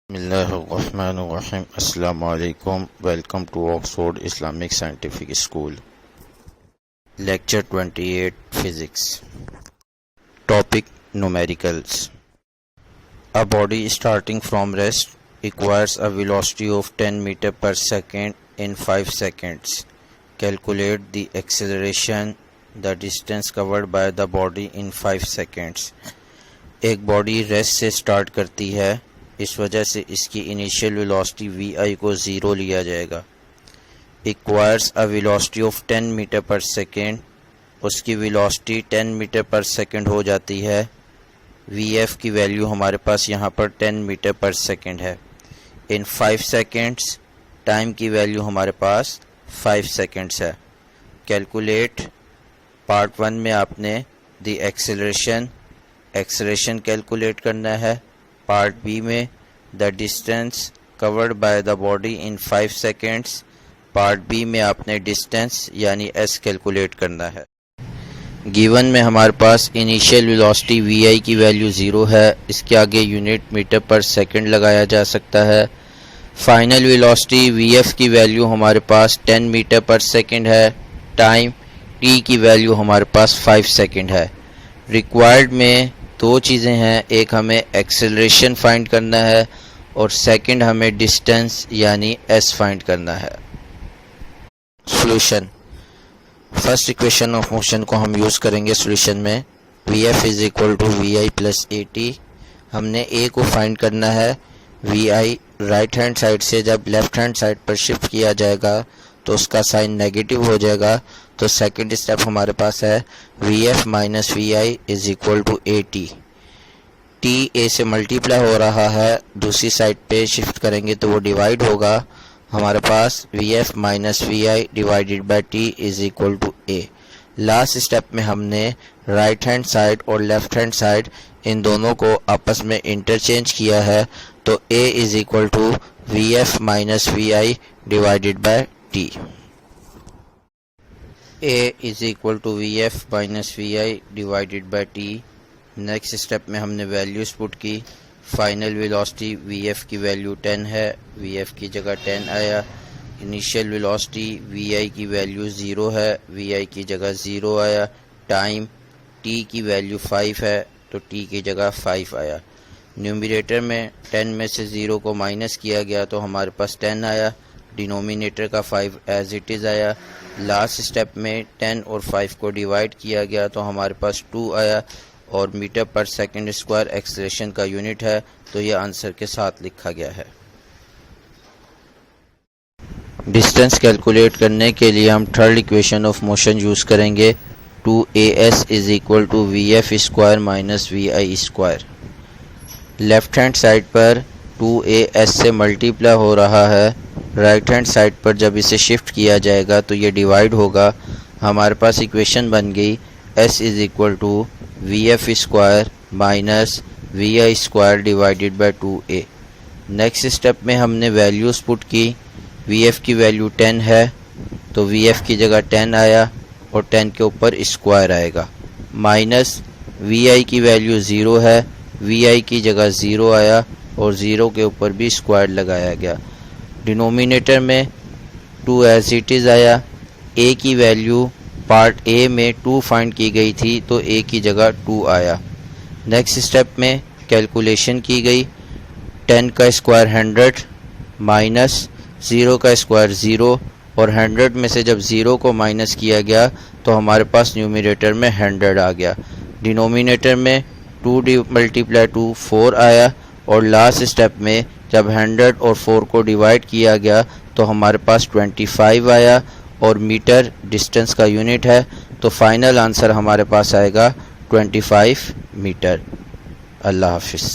बिस्मिल्लाहिर्रहमानिर्रहीम। अस्सलामु अलैकुम। Welcome to Oxford Islamic scientific school. Lecture 28 physics. Topic numericals. A body starting from rest acquires a velocity of 10 meter per second in 5 seconds. Calculate the acceleration, the distance covered by the body in 5 seconds. एक body rest से start करती है, इस वजह से इसकी initial velocity vi को zero लिया जाएगा। Acquires a velocity of 10 metre per second, उसकी वेलोसिटी 10 मीटर पर सेकेंड हो जाती है। vf की वैल्यू हमारे पास यहाँ पर 10 मीटर पर सेकेंड है। इन 5 सेकेंड्स टाइम की वैल्यू हमारे पास 5 सेकेंड्स है। कैलकुलेट, पार्ट 1 में आपने द एक्सेलरेशन कैलकुलेट करना है। पार्ट बी में the distance covered by the body in 5 seconds, part b में आपने डिस्टेंस यानी एस कैलकुलेट करना है। गिवन में हमारे पास इनिशियल वेलोसिटी vi की वैल्यू 0 है, इसके आगे यूनिट मीटर पर सेकंड लगाया जा सकता है। फाइनल वेलोसिटी vf की वैल्यू हमारे पास 10 मीटर पर सेकंड है। टाइम t की वैल्यू हमारे पास 5 सेकंड है। रिक्वायर्ड में दो चीज़ें हैं, एक हमें एक्सेलरेशन फाइंड करना है और सेकंड हमें डिस्टेंस यानी s फाइंड करना है। Solution. First equation of motion को हम यूज़ करेंगे सॉल्यूशन में। vf is equal to vi plus at। हमने a को फाइंड करना है। vi राइट हैंड साइड से जब लेफ्ट हैंड साइड पर शिफ्ट किया जाएगा तो उसका साइन नेगेटिव हो जाएगा, तो सेकंड स्टेप हमारे पास है vf minus vi is equal to at। t a से मल्टीप्लाई हो रहा है, दूसरी साइड पे शिफ्ट करेंगे तो वो डिवाइड होगा। हमारे पास vf minus vi divided by t is equal to a। Last step में हमने राइट हैंड साइड और लेफ्ट हैंड साइड इन दोनों को आपस में इंटरचेंज किया है, तो a is equal to vf minus vi divided by t। a is equal to vf minus vi divided by t। Next step में हमने वैल्यूज पुट की। फाइनल वेलोसिटी vf की वैल्यू 10 है, vf की जगह 10 आया। इनिशियल वेलोसिटी vi की value 0 है, vi की जगह 0 आया। टाइम t की वैल्यू 5 है, तो t की जगह 5 आया। न्यूमरेटर में 10 में से 0 को माइनस किया गया तो हमारे पास 10 आया। डिनोमिनेटर का 5 एज इट इज़ आया। लास्ट स्टेप में 10 और 5 को डिवाइड किया गया तो हमारे पास 2 आया, और मीटर पर सेकंड स्क्वायर एक्सेलरेशन का यूनिट है, तो ये आंसर के साथ लिखा गया है। डिस्टेंस कैलकुलेट करने के लिए हम third equation of motion use करेंगे। 2as is equal to vf square minus vi square. Left hand side पर 2as से मल्टीप्लाई हो रहा है, राइट हैंड साइड पर जब इसे शिफ्ट किया जाएगा तो ये डिवाइड होगा। हमारे पास इक्वेशन बन गई s is equal to vf square minus vi square divided by 2a। Next step में हमने वैल्यूज़ पुट की। vf की वैल्यू 10 है, तो vf की जगह 10 आया और 10 के ऊपर स्क्वायर आएगा। माइनस vi की वैल्यू 0 है, vi की जगह 0 आया और 0 के ऊपर भी स्क्वायर लगाया गया। डिनोमिनेटर में 2 एज इट इज़ आया। a की वैल्यू पार्ट a में 2 फाइंड की गई थी, तो a की जगह 2 आया। नेक्स्ट स्टेप में कैलकुलेशन की गई। 10 का स्क्वायर 100 माइनस 0 का स्क्वायर 0, और 100 में से जब 0 को माइनस किया गया तो हमारे पास न्यूमरेटर में 100 आ गया। डिनोमिनेटर में 2 मल्टीप्लाई 2 4 आया, और लास्ट स्टेप में जब 100 और 4 को डिवाइड किया गया तो हमारे पास 25 आया, और मीटर डिस्टेंस का यूनिट है, तो फाइनल आंसर हमारे पास आएगा 25 मीटर। अल्लाह हाफिज़।